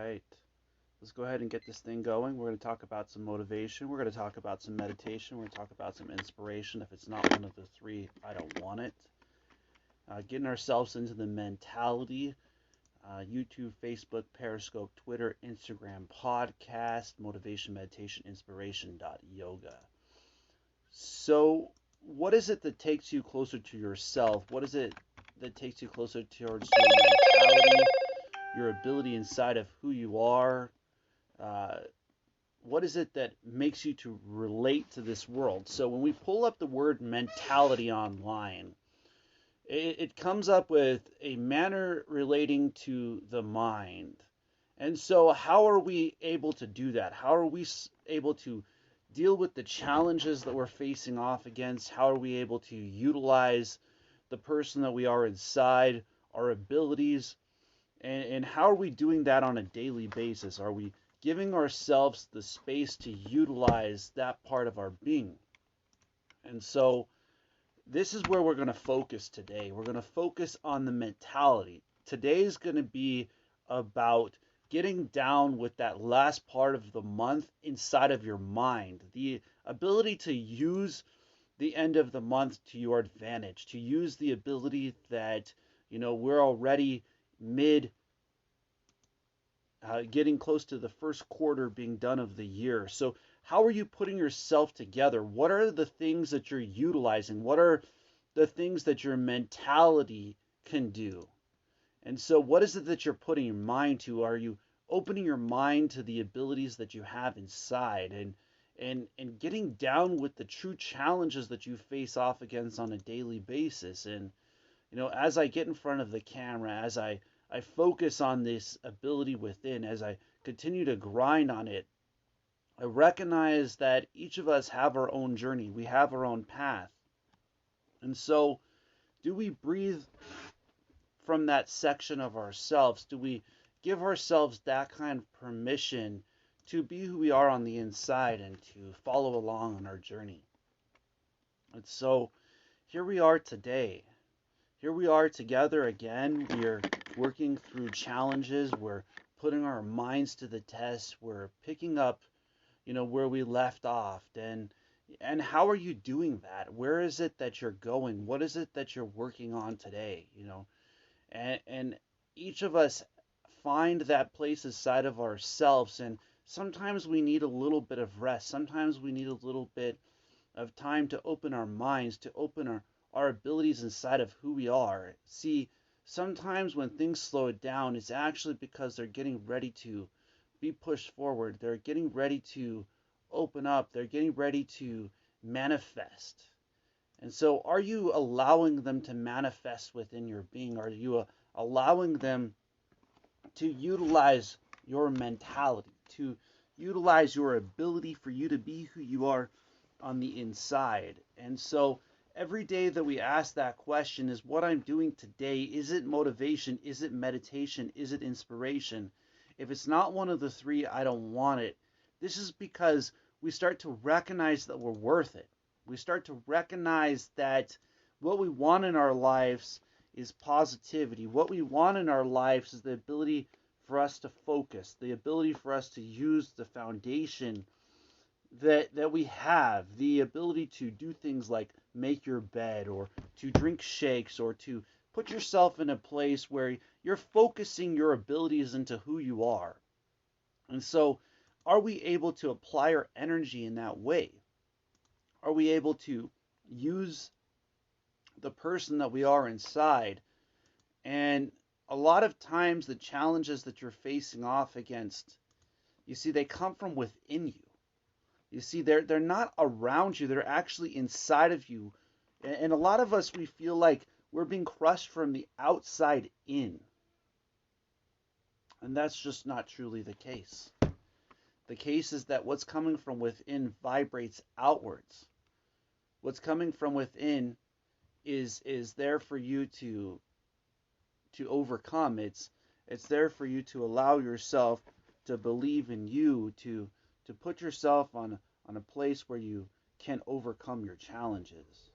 right. Let's go ahead and get this thing going. We're going to talk about some motivation. We're going to talk about some meditation. We're going to talk about some inspiration. If it's not one of the three, I don't want it. Getting ourselves into the mentality. YouTube, Facebook, Periscope, Twitter, Instagram, podcast, motivation, meditation, inspiration. Yoga. So, what is it that takes you closer to yourself? What is it that takes you closer towards your mentality, your ability inside of who you are? Uh, what is it that makes you to relate to this world? So when we pull up the word mentality online, it comes up with a manner relating to the mind. And so how are we able to do that? How are we able to deal with the challenges that we're facing off against? How are we able to utilize the person that we are inside, our abilities, and how are we doing that on a daily basis? Are we giving ourselves the space to utilize that part of our being? And so this is where we're going to focus today. We're going to focus on the mentality. Today is going to be about getting down with that last part of the month inside of your mind. The ability to use the end of the month to your advantage, to use the ability that, we're already mid getting close to the first quarter being done of the year. So, how are you putting yourself together? What are the things that you're utilizing? What are the things that your mentality can do? And so, what is it that you're putting your mind to? Are you opening your mind to the abilities that you have inside and getting down with the true challenges that you face off against on a daily basis? And as I get in front of the camera, as I focus on this ability within, as I continue to grind on it, I recognize that each of us have our own journey. We have our own path. And so, do we breathe from that section of ourselves? Do we give ourselves that kind of permission to be who we are on the inside and to follow along on our journey? And so, here we are today. Here we are together again. We're working through challenges. We're putting our minds to the test. We're picking up, where we left off. And how are you doing that? Where is it that you're going? What is it that you're working on today? And each of us find that place inside of ourselves. And sometimes we need a little bit of rest. Sometimes we need a little bit of time to open our minds, to open our abilities inside of who we are. See, sometimes when things slow down, it's actually because they're getting ready to be pushed forward. They're getting ready to open up. They're getting ready to manifest. And so, are you allowing them to manifest within your being? Are you allowing them to utilize your mentality, to utilize your ability for you to be who you are on the inside? And so, every day that we ask that question, is what I'm doing today, is it motivation? Is it meditation? Is it inspiration? If it's not one of the three, I don't want it. This is because we start to recognize that we're worth it. We start to recognize that what we want in our lives is positivity. What we want in our lives is the ability for us to focus, the ability for us to use the foundation that we have, the ability to do things like make your bed or to drink shakes or to put yourself in a place where you're focusing your abilities into who you are. And so, are we able to apply our energy in that way? Are we able to use the person that we are inside? And a lot of times, the challenges that you're facing off against, you see, they come from within you. You see, they're not around you. They're actually inside of you. And a lot of us, we feel like we're being crushed from the outside in. And that's just not truly the case. The case is that what's coming from within vibrates outwards. What's coming from within is there for you to overcome. It's there for you to allow yourself to believe in you, to put yourself on a place where you can overcome your challenges.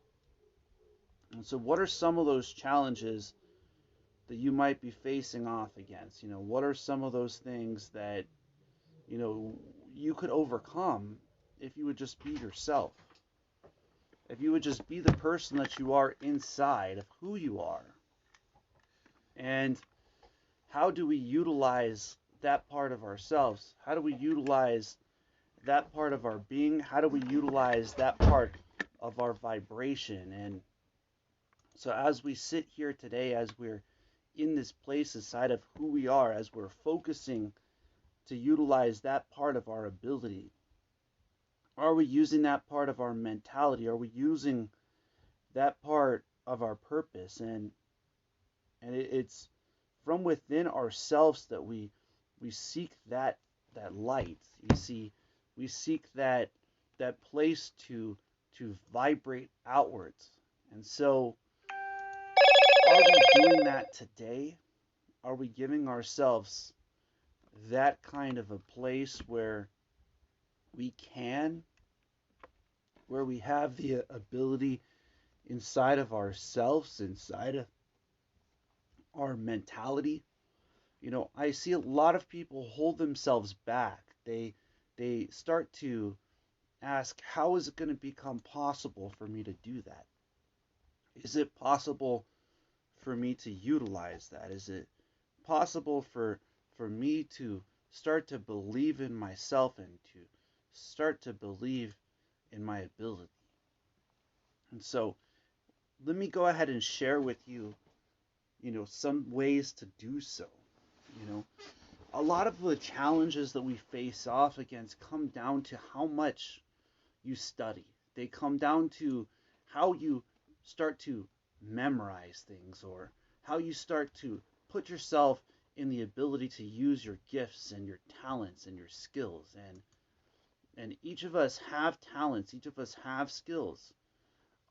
And so, what are some of those challenges that you might be facing off against? What are some of those things that, you know, you could overcome if you would just be yourself? If you would just be the person that you are inside of who you are. And how do we utilize that part of ourselves? How do we utilize that part of our being? How do we utilize that part of our vibration? And so as we sit here today, as we're in this place inside of who we are, as we're focusing to utilize that part of our ability, are we using that part of our mentality? Are we using that part of our purpose? And it's from within ourselves that we seek that light. You see, we seek that place to vibrate outwards. And so, are we doing that today? Are we giving ourselves that kind of a place where we can, where we have the ability inside of ourselves, inside of our mentality? I see a lot of people hold themselves back. They start to ask, how is it going to become possible for me to do that? Is it possible for me to utilize that? Is it possible for me to start to believe in myself and to start to believe in my ability? And so let me go ahead and share with you, some ways to do so. A lot of the challenges that we face off against come down to how much you study. They come down to how you start to memorize things, or how you start to put yourself in the ability to use your gifts and your talents and your skills. And each of us have talents, each of us have skills.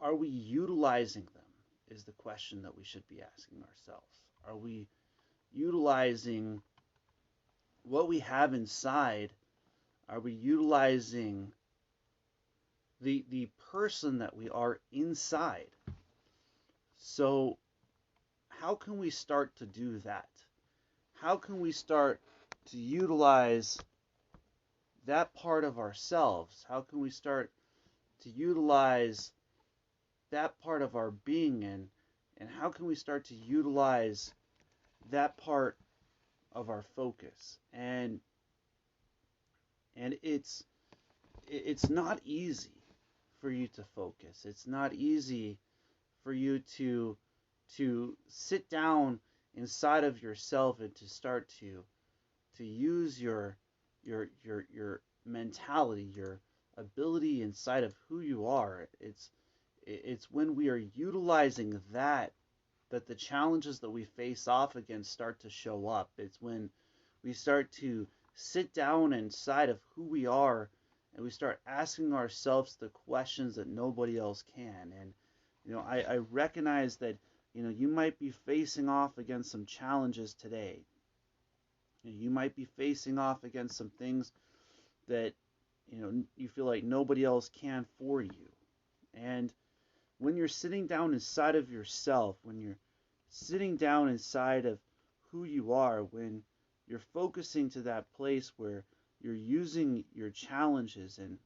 Are we utilizing them is the question that we should be asking ourselves. Are we utilizing what we have inside? Are we utilizing the person that we are inside? So how can we start to do that? How can we start to utilize that part of ourselves? How can we start to utilize that part of our being, and how can we start to utilize that part of our focus? And it's not easy for you to focus. It's not easy for you to sit down inside of yourself and to start to use your mentality, your ability inside of who you are. It's when we are utilizing that the challenges that we face off against start to show up. It's when we start to sit down inside of who we are and we start asking ourselves the questions that nobody else can. And I recognize that you might be facing off against some challenges today. You might be facing off against some things that you feel like nobody else can for you. And when you're sitting down inside of yourself, when you're sitting down inside of who you are, when you're focusing to that place where you're using your challenges, and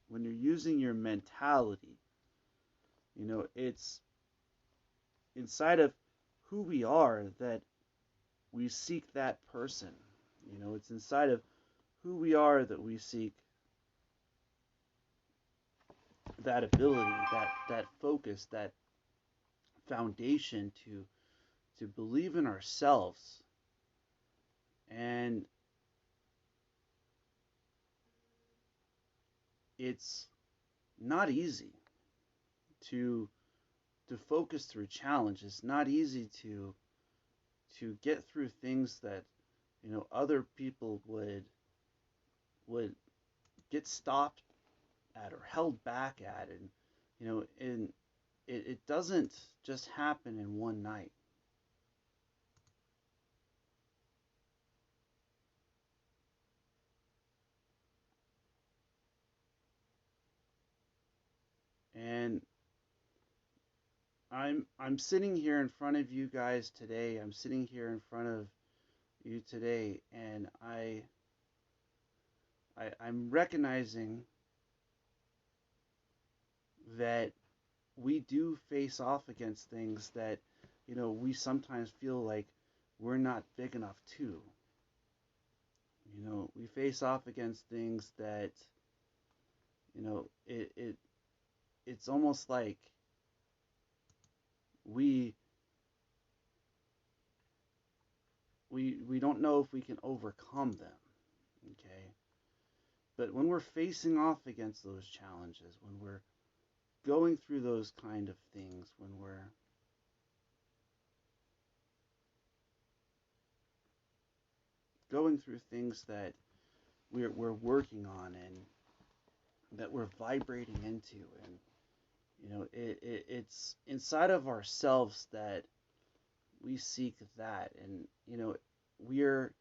when you're using your mentality, it's inside of who we are that we seek that person. It's inside of who we are that we seek that ability, that focus, that foundation to believe in ourselves. And it's not easy to focus through challenge. It's not easy to get through things that other people would get stopped at or held back at. And it doesn't just happen in one night. And I'm sitting here in front of you guys today. I'm sitting here in front of you today, and I'm recognizing that we do face off against things that, we sometimes feel like we're not big enough to. We face off against things that, it's almost like we we don't know if we can overcome them. Okay? But when we're facing off against those challenges, when we're going through those kind of things, when we're going through things that we're working on and that we're vibrating into, and it's inside of ourselves that we seek that, and we're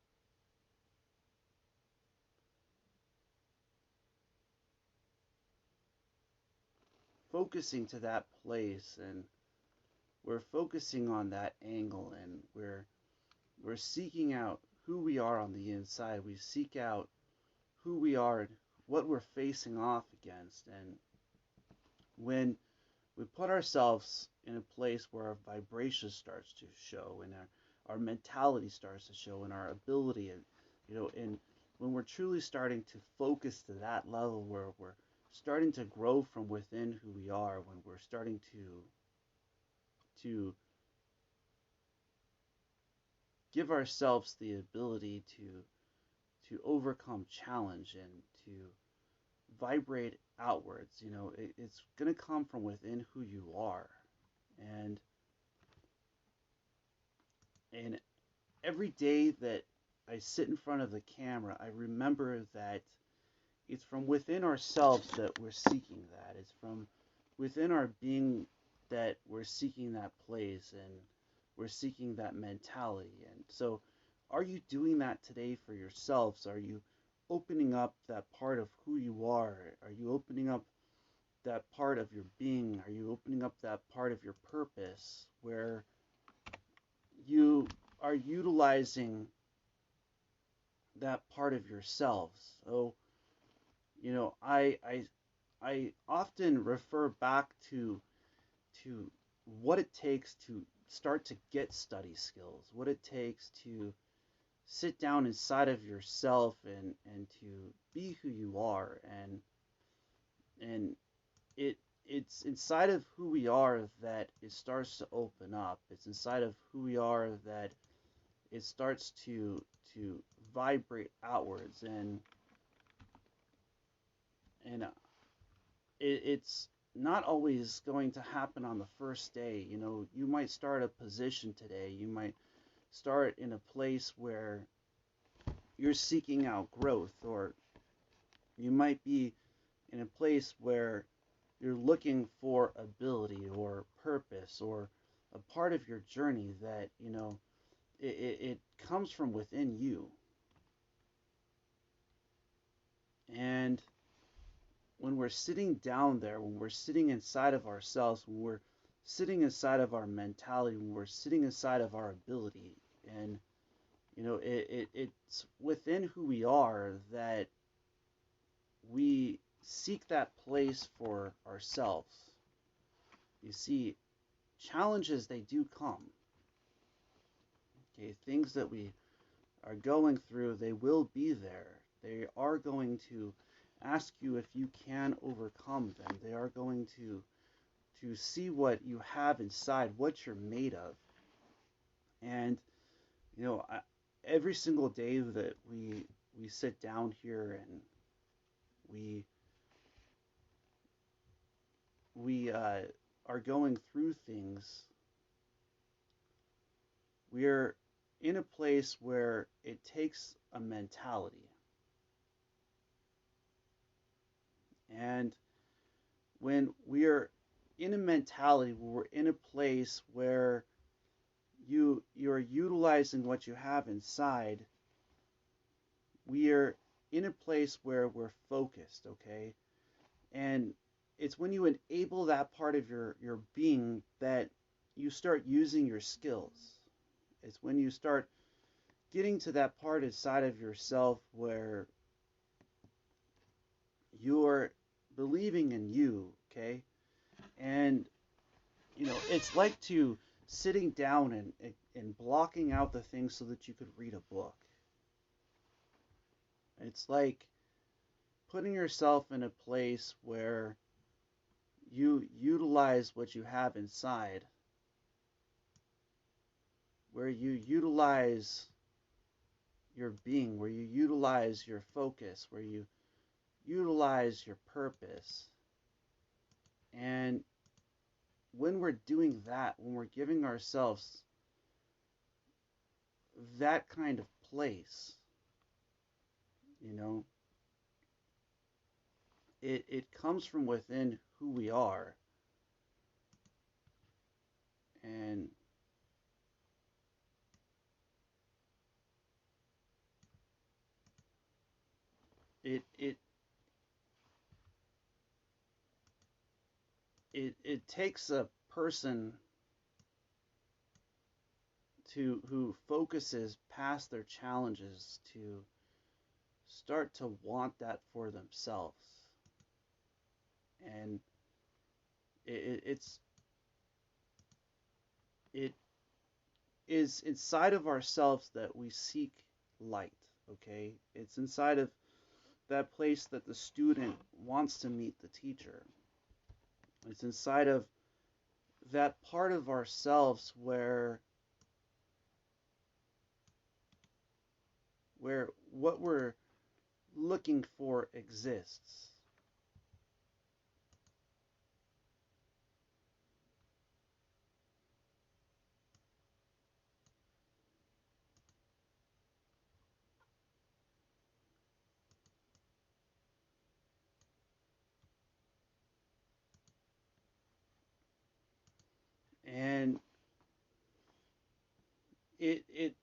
focusing to that place, and we're focusing on that angle, and we're seeking out who we are on the inside. We seek out who we are and what we're facing off against. And when we put ourselves in a place where our vibration starts to show, and our mentality starts to show, and our ability, and and when we're truly starting to focus to that level where we're starting to grow from within who we are, when we're starting to give ourselves the ability to overcome challenge and to vibrate outwards. It's going to come from within who you are. And and every day that I sit in front of the camera, I remember that it's from within ourselves that we're seeking that. It's from within our being that we're seeking that place, and we're seeking that mentality. And so, are you doing that today for yourselves? Are you opening up that part of who you are? Are you opening up that part of your being? Are you opening up that part of your purpose where you are utilizing that part of yourselves? So, I often refer back to what it takes to start to get study skills, what it takes to sit down inside of yourself and to be who you are, and it's inside of who we are that it starts to open up. It's inside of who we are that it starts to vibrate outwards, and it's not always going to happen on the first day. You might start a position today. You might start in a place where you're seeking out growth, or you might be in a place where you're looking for ability or purpose or a part of your journey that, it comes from within you. And when we're sitting down there, when we're sitting inside of ourselves, when we're sitting inside of our mentality, when we're sitting inside of our ability, and it's within who we are that we seek that place for ourselves. You see, challenges, they do come. Okay, things that we are going through, they will be there. They are going to ask you if you can overcome them. They are going to see what you have inside, what you're made of. And every single day that we sit down here and we are going through things, we're in a place where it takes a mentality. And when we're in a mentality, where we're in a place where you're utilizing what you have inside, we are in a place where we're focused, okay? And it's when you enable that part of your being that you start using your skills. It's when you start getting to that part inside of yourself where you're believing in you, okay? And it's like to sitting down and blocking out the things so that you could read a book. It's like putting yourself in a place where you utilize what you have inside, where you utilize your being, where you utilize your focus, where you utilize your purpose. And when we're doing that, when we're giving ourselves that kind of place, you know, it comes from within who we are. And it it it takes a person who focuses past their challenges to start to want that for themselves. And it, it's it is inside of ourselves that we seek light, okay? It's inside of that place that the student wants to meet the teacher. It's inside of that part of ourselves where what we're looking for exists. And it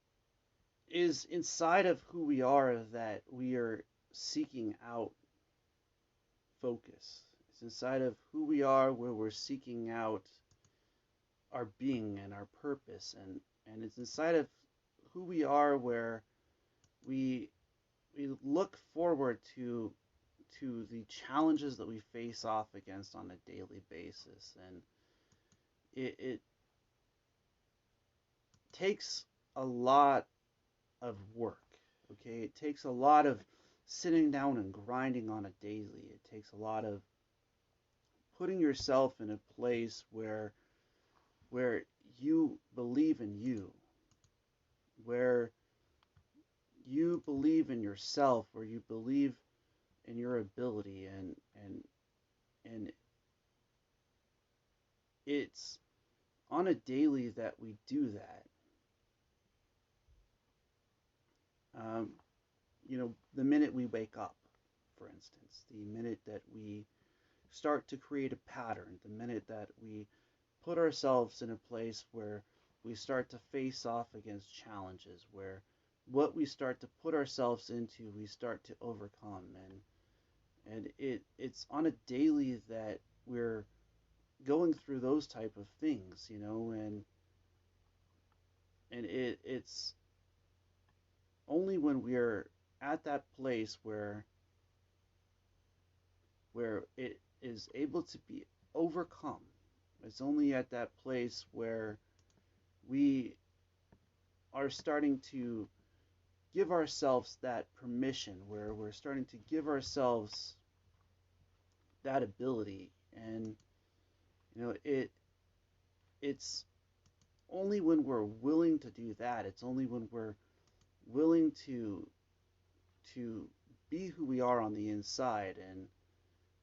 is inside of who we are that we are seeking out focus. It's inside of who we are where we're seeking out our being and our purpose, and it's inside of who we are where we we look forward to the challenges that we face off against on a daily basis. And it takes a lot of work. Okay, it takes a lot of sitting down and grinding on a daily. It takes a lot of putting yourself in a place where you believe in you, where you believe in yourself, where you believe in your ability, and it's on a daily that we do that. Um, the minute we wake up, for instance, the minute that we start to create a pattern, the minute that we put ourselves in a place where we start to face off against challenges, where what we start to put ourselves into, we start to overcome. And it's on a daily that we're going through those type of things, and it's only when we're at that place where it is able to be overcome. It's only at that place where we are starting to give ourselves that permission, where we're starting to give ourselves that ability. And it's only when we're willing to do that, it's only when we're willing to be who we are on the inside,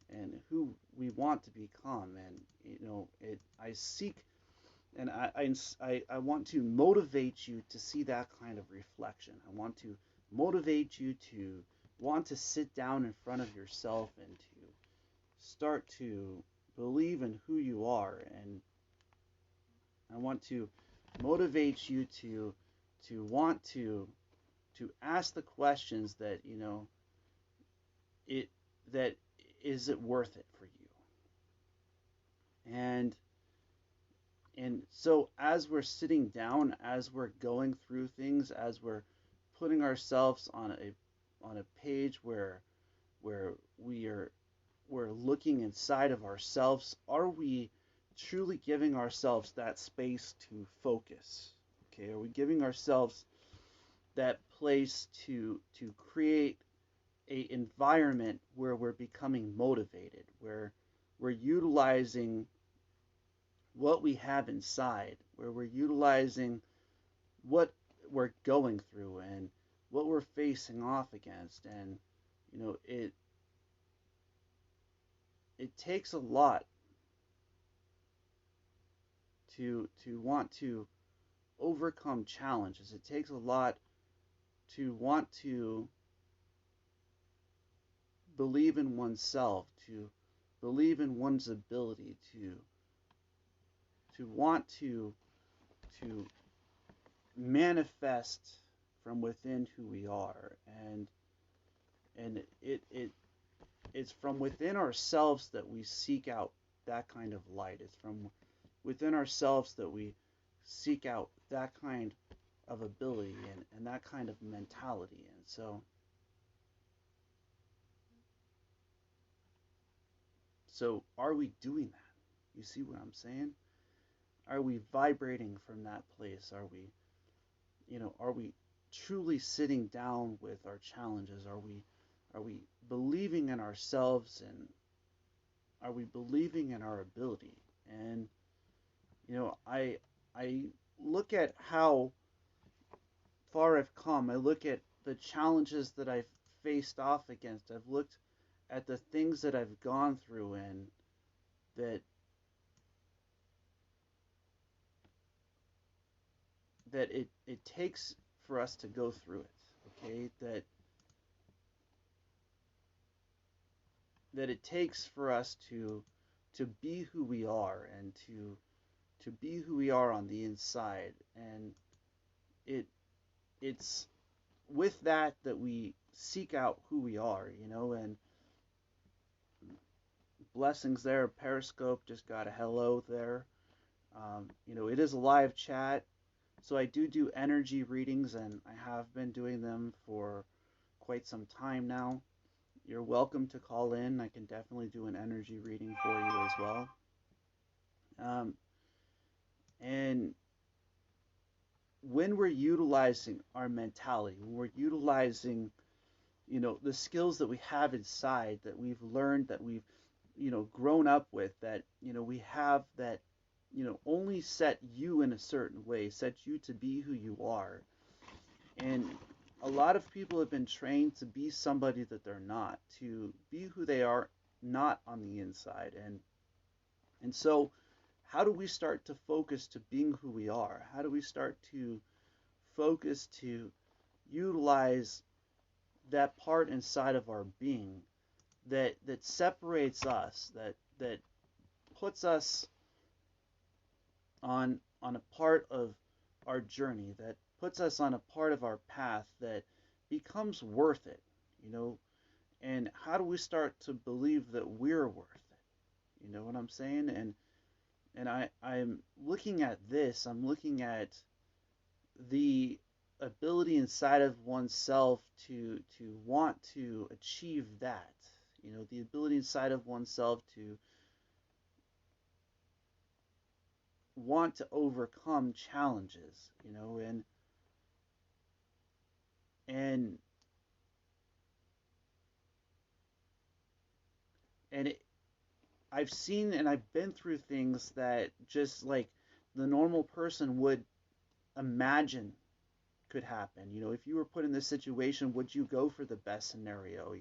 and who we want to become. And I seek, and I want to motivate you to see that kind of reflection. I want to motivate you to want to sit down in front of yourself and to start to believe in who you are. And I want to motivate you to want to ask the questions that it that is it worth it for you? And so as we're sitting down, as we're going through things, as we're putting ourselves on a page where we're looking inside of ourselves, are we truly giving ourselves that space to focus? Okay, are we giving ourselves that place to create a environment where we're becoming motivated, where we're utilizing what we have inside, where we're utilizing what we're going through and what we're facing off against. And it takes a lot to want to overcome challenges. It takes a lot to want to believe in oneself, to believe in one's ability, to want to manifest from within who we are. And it's from within ourselves that we seek out that kind of light. It's from within ourselves that we seek out that kind of ability and that kind of mentality. And so are we doing that? You see what I'm saying? Are we vibrating from that place? Are we truly sitting down with our challenges? Are we believing in ourselves, and are we believing in our ability? And I look at how far I've come. I look at the challenges that I've faced off against. I've looked at the things that I've gone through, and that it takes for us to go through it. Okay, that it takes for us to be who we are, and to be who we are on the inside. And it it's with that we seek out who we are. And blessings there. Periscope just got a hello there. It is a live chat, so I do energy readings, and I have been doing them for quite some time now. You're welcome to call in. I can definitely do an energy reading for you as well. Um, and when we're utilizing our mentality, when we're utilizing, the skills that we have inside, that we've learned, that we've, grown up with, that, we have, that, only set you in a certain way, set you to be who you are. And a lot of people have been trained to be somebody that they're not, to be who they are not on the inside. And so how do we start to focus to being who we are? How do we start to focus to utilize that part inside of our being that separates us, that puts us on a part of our journey, that puts us on a part of our path that becomes worth it, you know? And how do we start to believe that we're worth it? You know what I'm saying? And I'm looking at this, I'm looking at the ability inside of oneself to want to achieve that. The ability inside of oneself to want to overcome challenges, and and it, I've seen and I've been through things that just like the normal person would imagine could happen. If you were put in this situation, would you go for the best scenario?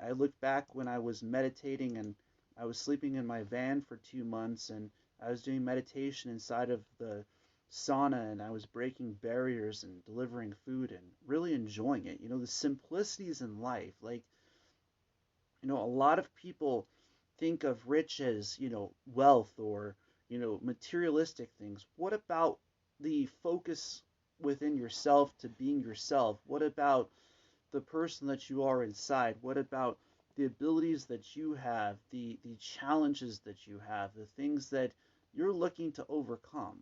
I look back when I was meditating, and I was sleeping in my van for 2 months, and I was doing meditation inside of the sauna, and I was breaking barriers and delivering food and really enjoying it. The simplicities in life. Like, a lot of people think of rich as, wealth or, materialistic things. What about the focus within yourself to being yourself? What about the person that you are inside? What about the abilities that you have, the challenges that you have, the things that you're looking to overcome.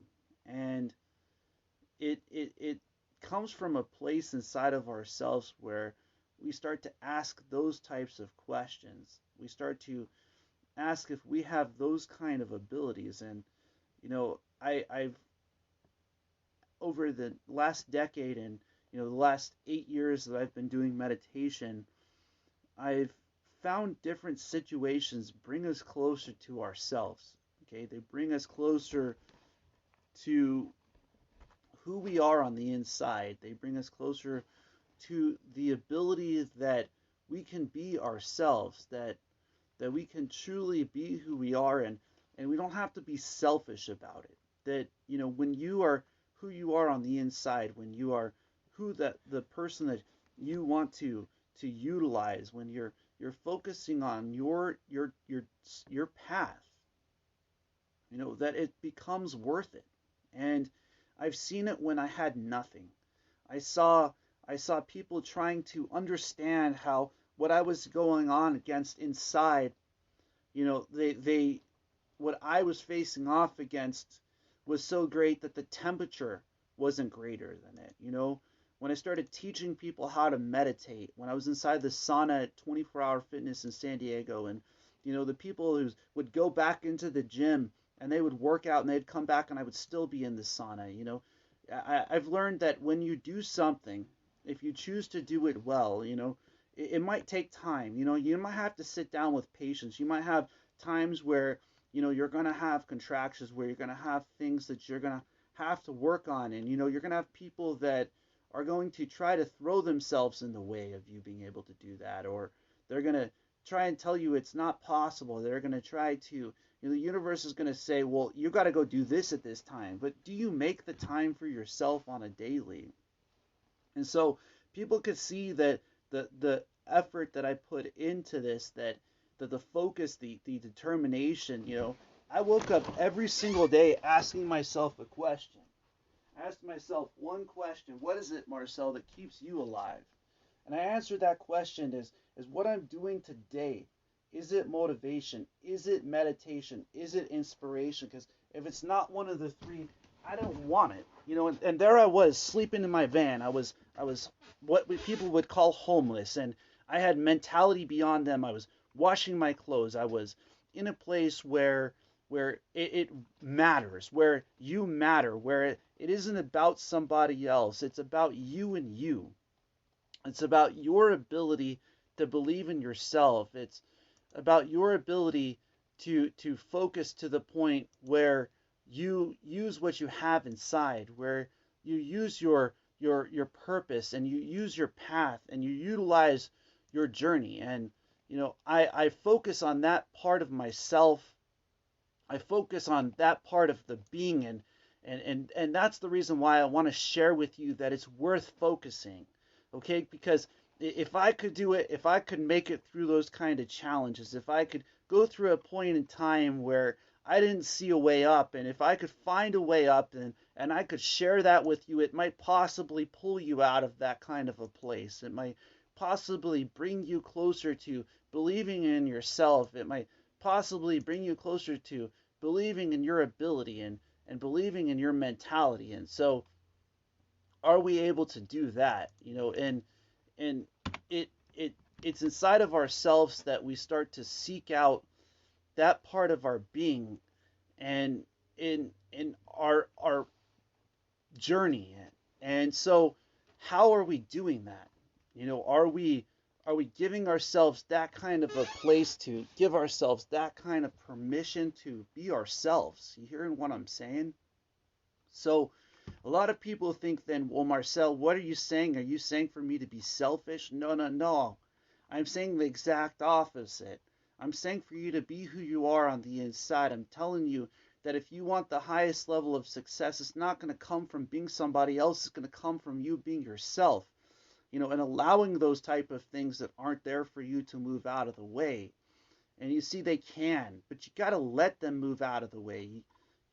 And it comes from a place inside of ourselves where we start to ask those types of questions. We start to ask if we have those kind of abilities. And I've over the last decade and the last 8 years that I've been doing meditation, I've found different situations bring us closer to ourselves. Okay, they bring us closer to who we are on the inside. They bring us closer to the ability that we can be ourselves, that we can truly be who we are, and we don't have to be selfish about it. That when you are who you are on the inside, when you are who the person that you want to utilize, when you're focusing on your path, that it becomes worth it. And I've seen it when I had nothing. I saw I saw people trying to understand how what I was going on against inside, they what I was facing off against was so great that the temperature wasn't greater than it. When I started teaching people how to meditate, when I was inside the sauna at 24-hour fitness in San Diego, and the people who would go back into the gym and they would work out and they'd come back and I would still be in the sauna. I've learned that when you do something, if you choose to do it well, it might take time. You might have to sit down with patience. You might have times where you're going to have contractions, where you're going to have things that you're going to have to work on, and you're going to have people that are going to try to throw themselves in the way of you being able to do that, or they're going to try and tell you it's not possible. They're going to try to, the universe is going to say, well, you got to go do this at this time, but do you make the time for yourself on a daily? And so people could see that the effort that I put into this, that the focus, the determination, I woke up every single day asking myself a question. I asked myself one question: what is it, Marcel, that keeps you alive? And I answered that question is what I'm doing today. Is it motivation? Is it meditation? Is it inspiration? Because if it's not one of the three, I don't want it. And there I was sleeping in my van. I was what people would call homeless, and I had mentality beyond them. I was washing my clothes. I was in a place where it matters, where you matter, where it isn't about somebody else. It's about you and you. It's about your ability to believe in yourself. It's about your ability to focus to the point where you use what you have inside, where you use your purpose, and you use your path, and you utilize your journey. And I focus on that part of myself. I focus on that part of the being, and that's the reason why I want to share with you that it's worth focusing. Okay? Because if I could do it, if I could make it through those kind of challenges, if I could go through a point in time where I didn't see a way up, and if I could find a way up, and I could share that with you, it might possibly pull you out of that kind of a place. It might possibly bring you closer to believing in yourself. It might possibly bring you closer to believing in your ability, and believing in your mentality. And so are we able to do that? And it's inside of ourselves that we start to seek out that part of our being, and in our journey. And so how are we doing that? Are we giving ourselves that kind of a place, to give ourselves that kind of permission to be ourselves? You hearing what I'm saying? So a lot of people think then, well, Marcel, what are you saying? Are you saying for me to be selfish? No, no, no. I'm saying the exact opposite. I'm saying for you to be who you are on the inside. I'm telling you that if you want the highest level of success, it's not going to come from being somebody else. It's going to come from you being yourself, and allowing those type of things that aren't there for you to move out of the way. And you see, they can, but you got to let them move out of the way. You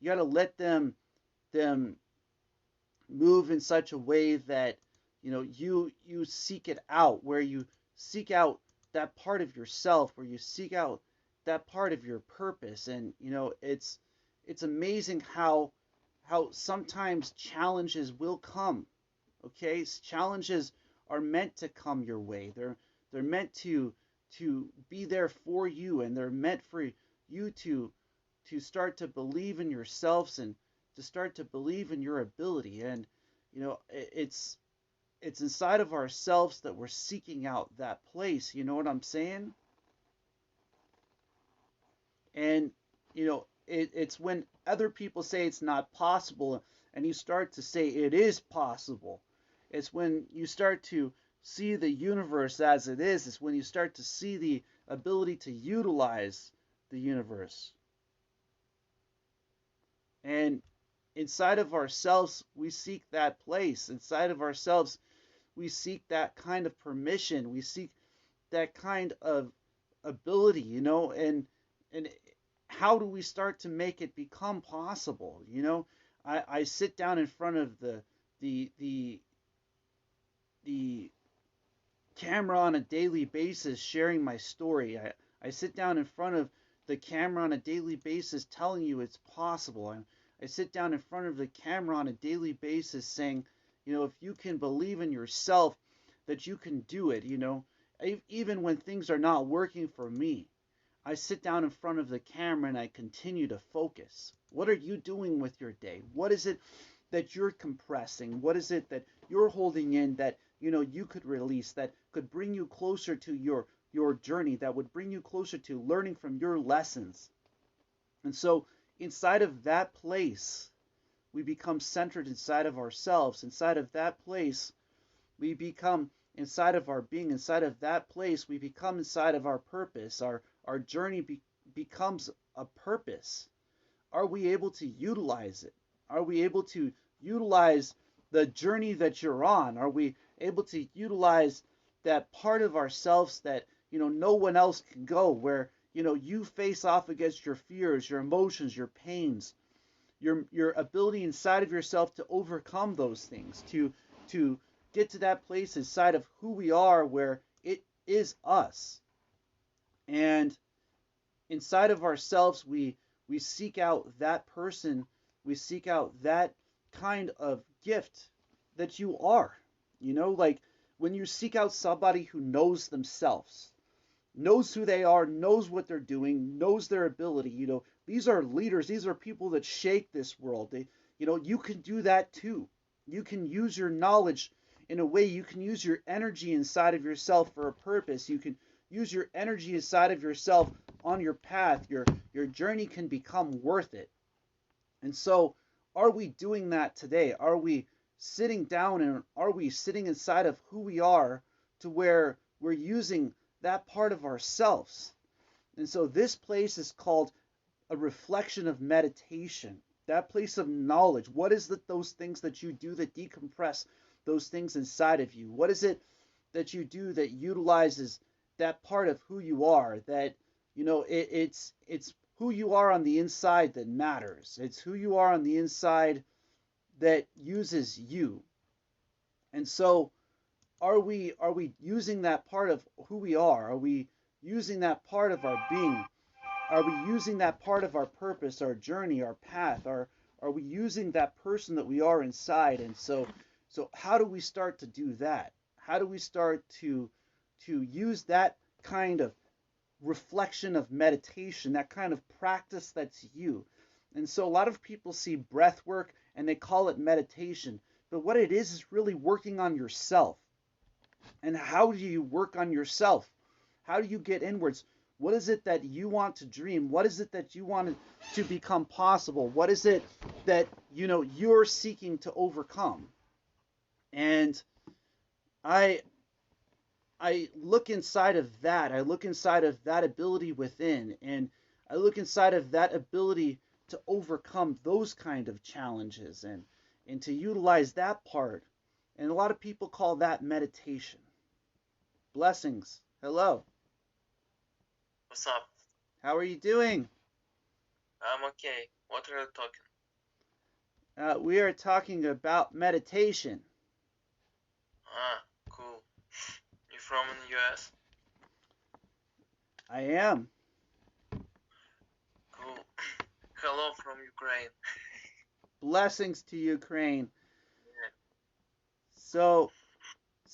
got to let them move in such a way that you seek it out, where you seek out that part of yourself, where you seek out that part of your purpose. And it's amazing how sometimes challenges will come. Okay, challenges are meant to come your way. They're meant to be there for you, and they're meant for you to start to believe in yourselves and to start to believe in your ability. And it's inside of ourselves that we're seeking out that place. You know what I'm saying? And it's when other people say it's not possible and you start to say it is possible. It's when you start to see the universe as it is. It's when you start to see the ability to utilize the universe. And inside of ourselves, we seek that place. Inside of ourselves, we seek that kind of permission. We seek that kind of ability, and how do we start to make it become possible? I sit down in front of the camera on a daily basis sharing my story. I sit down in front of the camera on a daily basis telling you it's possible. I sit down in front of the camera on a daily basis saying, if you can believe in yourself, that you can do it. Even when things are not working for me, I sit down in front of the camera and I continue to focus. What are you doing with your day? What is it that you're compressing? What is it that you're holding in that you could release, that could bring you closer to your journey, that would bring you closer to learning from your lessons? And so inside of that place, we become centered inside of ourselves. Inside of that place, we become inside of our being. Inside of that place, we become inside of our purpose. Our journey becomes a purpose. Are we able to utilize it? Are we able to utilize the journey that you're on? Are we able to utilize that part of ourselves that no one else can go, where you face off against your fears, your emotions, your pains, your ability inside of yourself to overcome those things, to get to that place inside of who we are, where it is us. And inside of ourselves, we seek out that person, we seek out that kind of gift that you are. Like when you seek out somebody who knows themselves, knows who they are, knows what they're doing, knows their ability. These are leaders. These are people that shake this world. You can do that too. You can use your knowledge in a way. You can use your energy inside of yourself for a purpose. You can use your energy inside of yourself on your path. Your journey can become worth it. And so, are we doing that today? Are we sitting down and are we sitting inside of who we are to where we're using that part of ourselves? And so this place is called a reflection of meditation, that place of knowledge. What is those things that you do that decompress those things inside of you? What is it that you do that utilizes that part of who you are? That it's who you are on the inside that matters. It's who you are on the inside that uses you. And so are we using that part of who we are? Are we using that part of our being? Are we using that part of our purpose, our journey, our path? Are we using that person that we are inside? And so how do we start to do that? How do we start to use that kind of reflection of meditation, that kind of practice that's you? And so a lot of people see breath work and they call it meditation, but what it is really working on yourself. And how do you work on yourself? How do you get inwards? What is it that you want to dream? What is it that you want to become possible? What is it that you're seeking to overcome? And I look inside of that. I look inside of that ability within, and I look inside of that ability to overcome those kind of challenges and to utilize that part. And a lot of people call that meditation. Blessings. Hello. What's up? How are you doing? I'm okay. What are you talking? We are talking about meditation. Ah, cool. You from in the US? I am. Cool. Hello from Ukraine. Blessings to Ukraine. Yeah.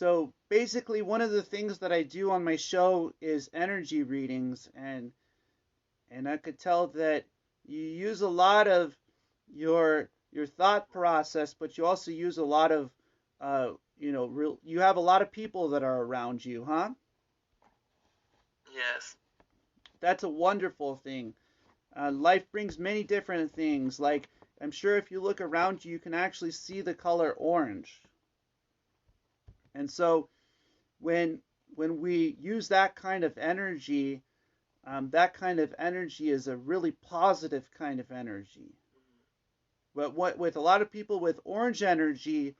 So basically one of the things that I do on my show is energy readings, and I could tell that you use a lot of your thought process, but you also use a lot of you have a lot of people that are around you, huh? Yes. That's a wonderful thing. Life brings many different things. Like, I'm sure if you look around you, you can actually see the color orange. And so when we use that kind of energy, that kind of energy is a really positive kind of energy. But with a lot of people with orange energy,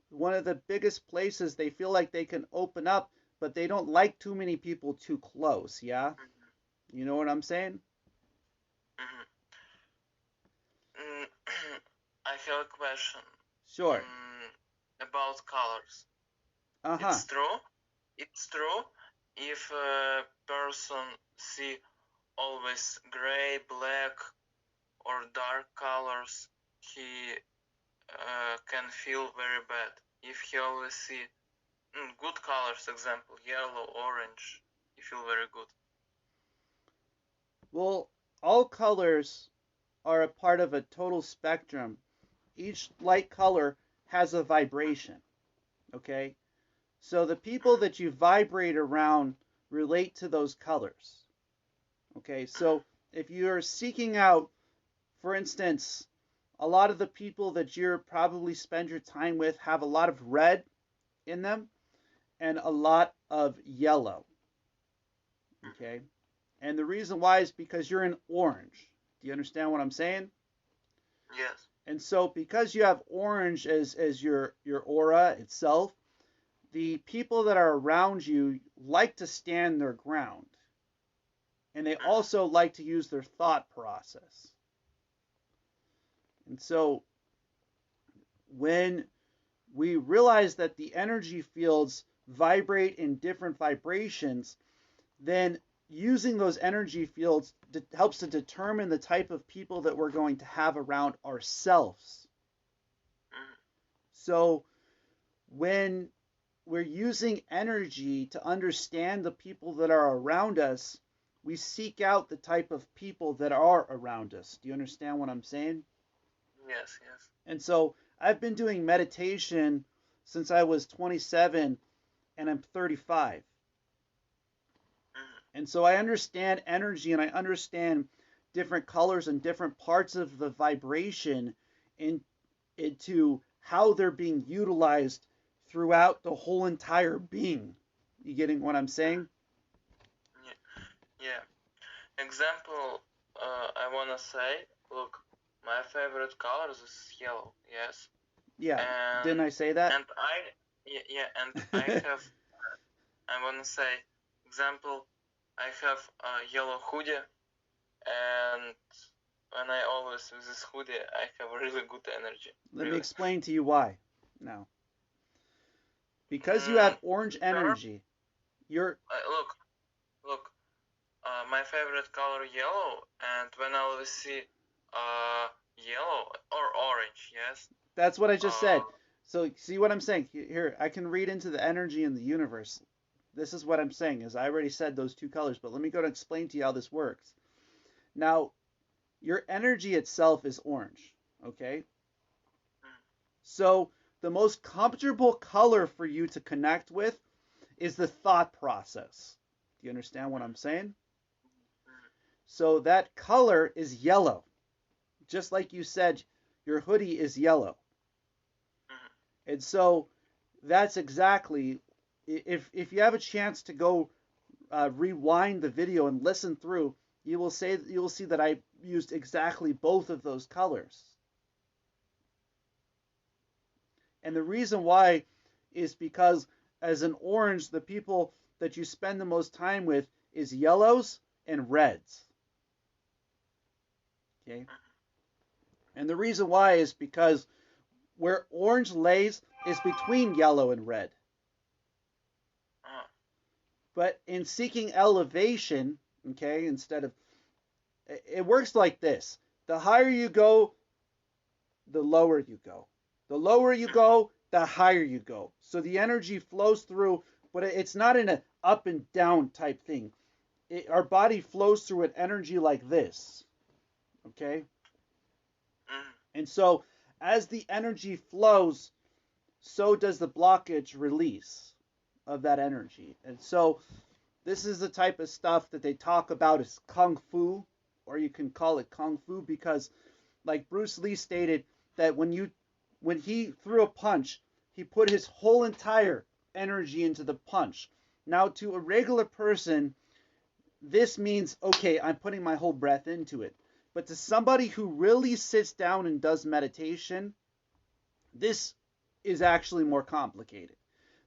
one of the biggest places they feel like they can open up, but they don't like too many people too close. Yeah, you know what I'm saying? Mm-hmm. I have a question. Sure. About colors. Uh-huh. It's true. It's true. If a person see always gray, black, or dark colors, he can feel very bad. If he always see good colors, example yellow, orange, he feel very good. Well, all colors are a part of a total spectrum. Each light color has a vibration. Okay? So the people that you vibrate around relate to those colors. Okay? So if you're seeking out, for instance, a lot of the people that you're probably spend your time with have a lot of red in them and a lot of yellow. Okay? And the reason why is because you're in orange. Do you understand what I'm saying? Yes. And so because you have orange as your aura itself, the people that are around you like to stand their ground. And they also like to use their thought process. And so when we realize that the energy fields vibrate in different vibrations, then using those energy fields helps to determine the type of people that we're going to have around ourselves. So when we're using energy to understand the people that are around us, we seek out the type of people that are around us. Do you understand what I'm saying? Yes, yes. And so I've been doing meditation since I was 27 and I'm 35. And so I understand energy and I understand different colors and different parts of the vibration into how they're being utilized throughout the whole entire being. You getting what I'm saying? Yeah. Example, I want to say, look, my favorite color is yellow, yes? Yeah. And, didn't I say that? And I have, I want to say, example, I have a yellow hoodie, and when I always with this hoodie, I have really good energy. Let me explain to you why. Now, because you have orange energy, you're... Look, my favorite color yellow, and when I always see yellow or orange, yes? That's what I just said. So see what I'm saying? Here, I can read into the energy in the universe. This is what I'm saying, is I already said those two colors, but let me go to explain to you how this works. Now, your energy itself is orange, okay? So the most comfortable color for you to connect with is the thought process. Do you understand what I'm saying? So that color is yellow. Just like you said, your hoodie is yellow. And so that's exactly, if you have a chance to go rewind the video and listen through, you will see that I used exactly both of those colors. And the reason why is because as an orange, the people that you spend the most time with is yellows and reds. Okay? And the reason why is because where orange lays is between yellow and red. But in seeking elevation, okay, instead of, it works like this. The higher you go, the lower you go. The lower you go, the higher you go. So the energy flows through, but it's not in an up and down type thing. Our body flows through an energy like this, okay? And so as the energy flows, so does the blockage release of that energy. And so this is the type of stuff that they talk about as kung fu, or you can call it kung fu, because like Bruce Lee stated that when he threw a punch, he put his whole entire energy into the punch. Now to a regular person, this means, okay, I'm putting my whole breath into it. But to somebody who really sits down and does meditation, this is actually more complicated,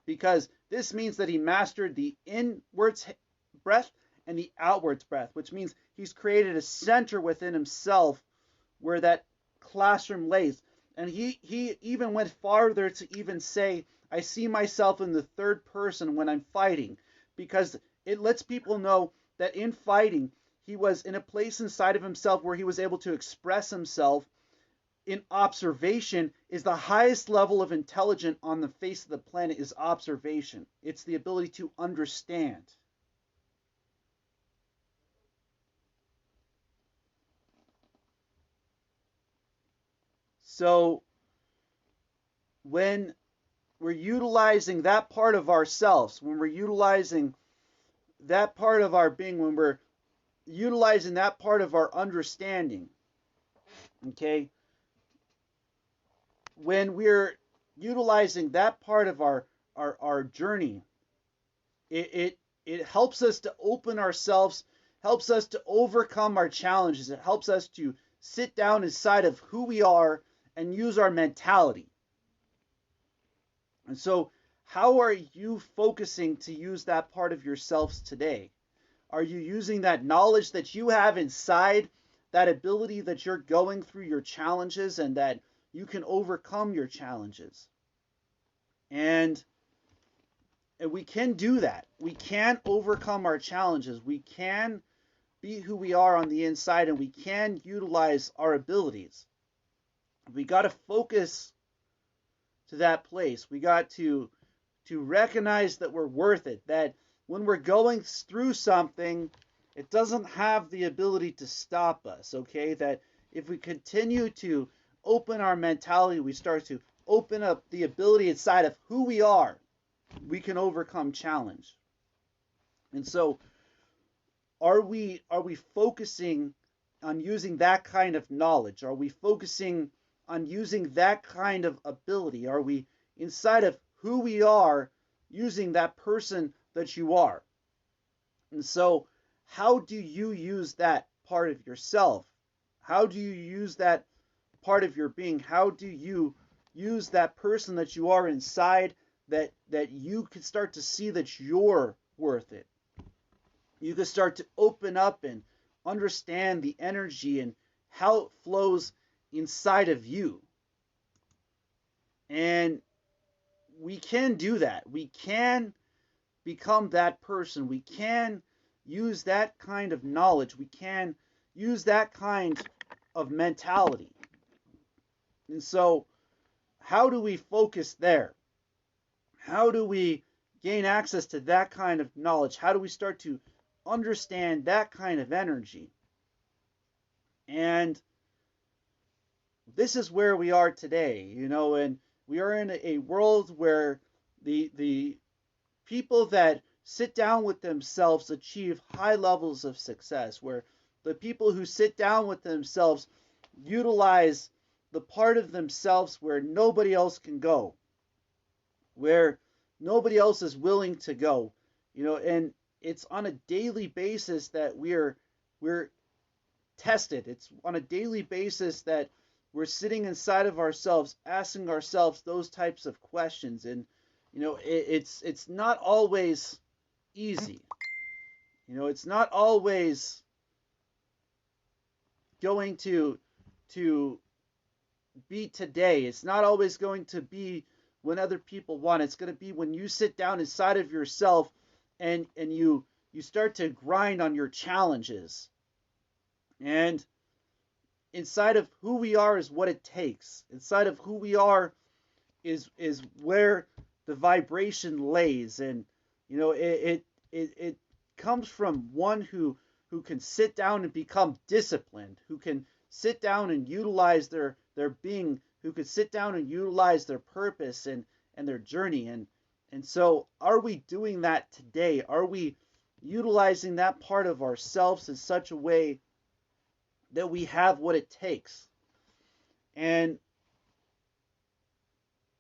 because this means that he mastered the inwards breath and the outwards breath, which means he's created a center within himself where that classroom lays. And he even went farther to even say, I see myself in the third person when I'm fighting, because it lets people know that in fighting, he was in a place inside of himself where he was able to express himself. In observation is the highest level of intelligence on the face of the planet is observation. It's the ability to understand. So when we're utilizing that part of ourselves, when we're utilizing that part of our being, when we're utilizing that part of our understanding, okay, when we're utilizing that part of our journey, it helps us to open ourselves, helps us to overcome our challenges. It helps us to sit down inside of who we are and use our mentality. And so, how are you focusing to use that part of yourselves today? Are you using that knowledge that you have inside, that ability that you're going through your challenges and that you can overcome your challenges? And we can do that. We can overcome our challenges. We can be who we are on the inside, and we can utilize our abilities. We got to focus to that place. We got to recognize that we're worth it, that when we're going through something, it doesn't have the ability to stop us, okay? That if we continue to open our mentality, we start to open up the ability inside of who we are, we can overcome challenge. And so are we focusing on using that kind of knowledge? Are we focusing on using that kind of ability? Are we inside of who we are using that person that you are? And so how do you use that part of yourself? How do you use that part of your being? How do you use that person that you are inside, that you can start to see that you're worth it? You can start to open up and understand the energy and how it flows inside of you. And we can do that. We can become that person. We can use that kind of knowledge. We can use that kind of mentality. And so, how do we focus there? How do we gain access to that kind of knowledge? How do we start to understand that kind of energy? And this is where we are today, and we are in a world where the people that sit down with themselves achieve high levels of success, where the people who sit down with themselves utilize the part of themselves where nobody else can go, where nobody else is willing to go, and it's on a daily basis that we're tested. It's on a daily basis that we're sitting inside of ourselves, asking ourselves those types of questions. And it's not always easy. It's not always going to be today. It's not always going to be when other people want. It's going to be when you sit down inside of yourself and you start to grind on your challenges. And inside of who we are is what it takes. Inside of who we are is where the vibration lays. And it comes from one who can sit down and become disciplined, who can sit down and utilize their being, who can sit down and utilize their purpose and their journey. And so are we doing that today? Are we utilizing that part of ourselves in such a way that we have what it takes? And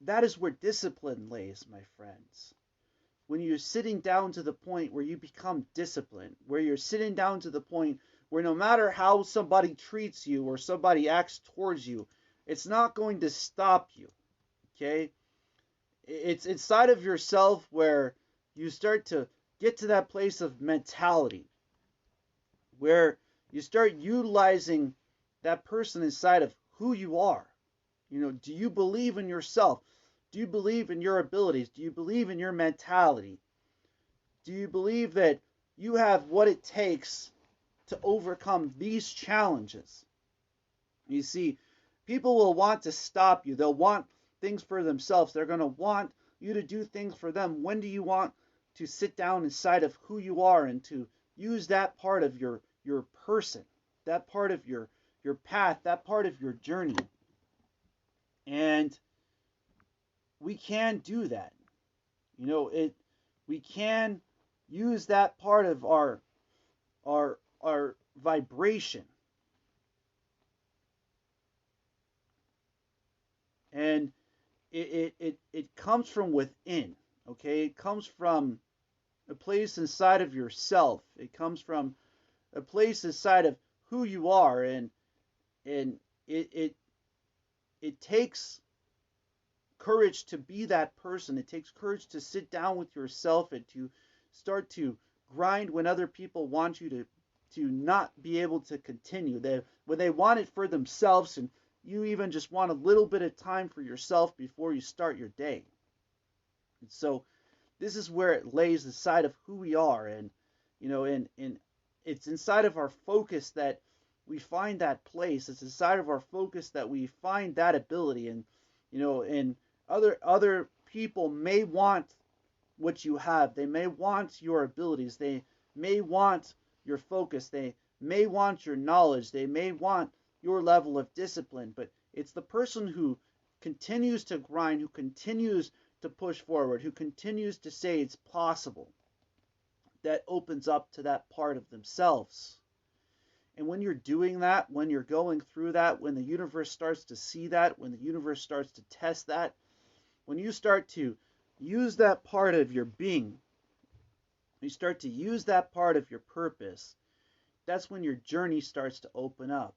that is where discipline lays, my friends. When you're sitting down to the point where you become disciplined, where you're sitting down to the point where no matter how somebody treats you or somebody acts towards you, it's not going to stop you. Okay? It's inside of yourself where you start to get to that place of mentality, where you start utilizing that person inside of who you are. Do you believe in yourself? Do you believe in your abilities? Do you believe in your mentality? Do you believe that you have what it takes to overcome these challenges? You see, people will want to stop you. They'll want things for themselves. They're going to want you to do things for them. When do you want to sit down inside of who you are and to use that part of your person, that part of your path, that part of your journey? And we can do that. We can use that part of our vibration. And it comes from within. Okay? It comes from a place inside of yourself. It comes from a place inside of who you are, and it takes courage to be that person. It takes courage to sit down with yourself and to start to grind when other people want you to not be able to continue. When they want it for themselves, and you even just want a little bit of time for yourself before you start your day. And so this is where it lays inside of who we are, and it's inside of our focus that we find that place. It's inside of our focus that we find that ability. And other people may want what you have. They may want your abilities. They may want your focus. They may want your knowledge. They may want your level of discipline. But it's the person who continues to grind, who continues to push forward, who continues to say it's possible, that opens up to that part of themselves. And when you're doing that, when you're going through that, when the universe starts to see that, when the universe starts to test that, when you start to use that part of your being, you start to use that part of your purpose, that's when your journey starts to open up.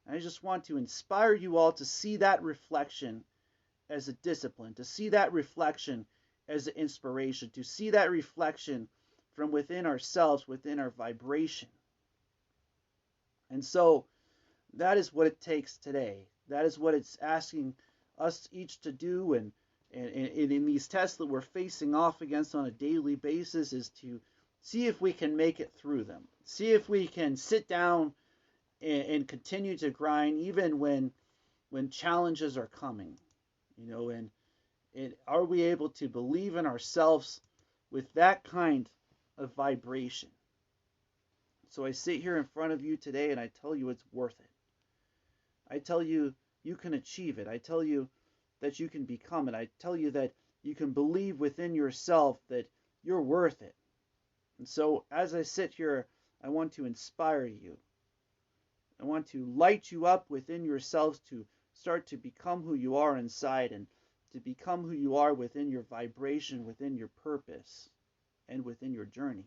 And I just want to inspire you all to see that reflection as a discipline, to see that reflection as an inspiration, to see that reflection from within ourselves, within our vibration. And so that is what it takes today. That is what it's asking us each to do. And in these tests that we're facing off against on a daily basis, is to see if we can make it through them. See if we can sit down and continue to grind even when challenges are coming. And are we able to believe in ourselves with that kind of vibration? So I sit here in front of you today and I tell you it's worth it. I tell you you can achieve it. I tell you that you can become it. I tell you that you can believe within yourself that you're worth it. And so as I sit here, I want to inspire you. I want to light you up within yourselves to start to become who you are inside, and to become who you are within your vibration, within your purpose, and within your journey.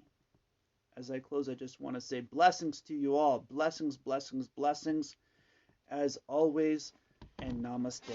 As I close, I just want to say blessings to you all. Blessings, blessings, blessings, as always, and namaste.